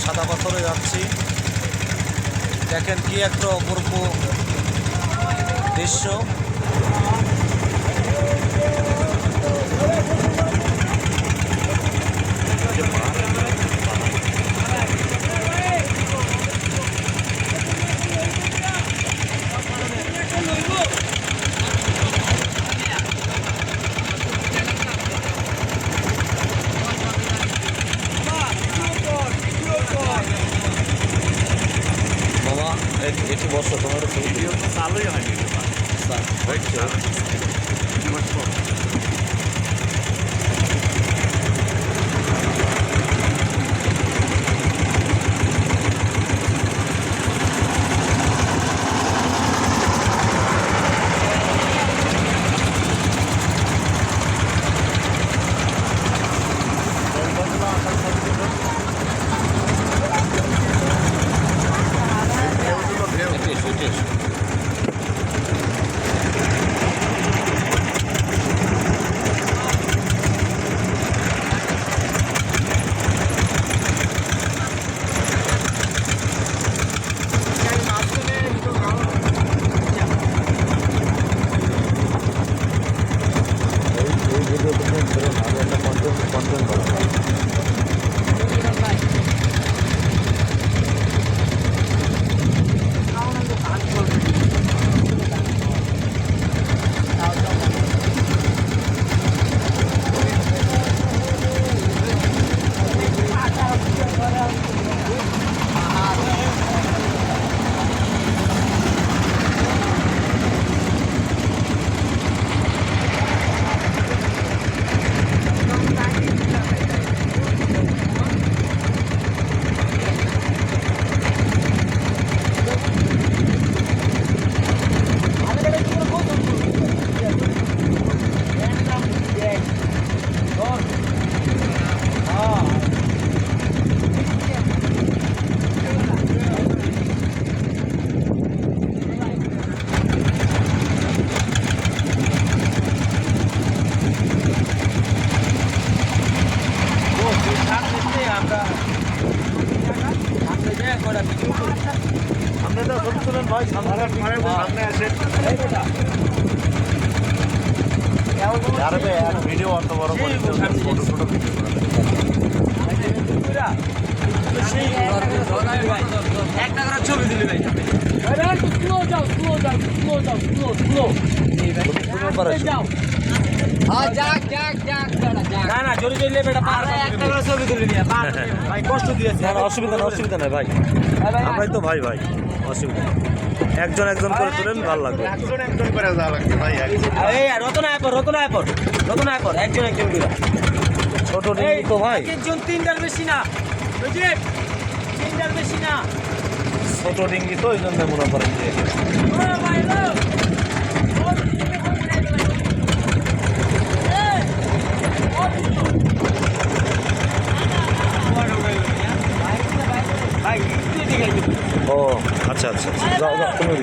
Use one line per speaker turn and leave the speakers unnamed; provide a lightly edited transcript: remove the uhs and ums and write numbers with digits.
সাদা পাথরে যাচ্ছি। দেখেন কি একটা অপূর্ব দৃশ্য। মামা এটি বর্ষ তোমার
ভিডিও তো চালুই হয়নি ভিডিও অত বড় করে ছোট ছোট একটা করে ছবি দিলি ভাই না না জোরে জোরে বেটা একটা করে ছবি তুলি নিয়ে ভাই কষ্ট দিয়েছে
অসুবিধা নেই ভাই, আমরাই তো ভাই অসুবিধা নেই। একজন করে তুলেন, ভালো লাগবে।
একজন করে যাওয়া লাগবে ভাই।
রতনা একজন করে ছোট ডিঙ্গি তো ভাই,
তিনটার বেশি না
ছোট ডিঙ্গি তো এই জন্য মনে করেন যে ও আচ্ছা, যাও তুমি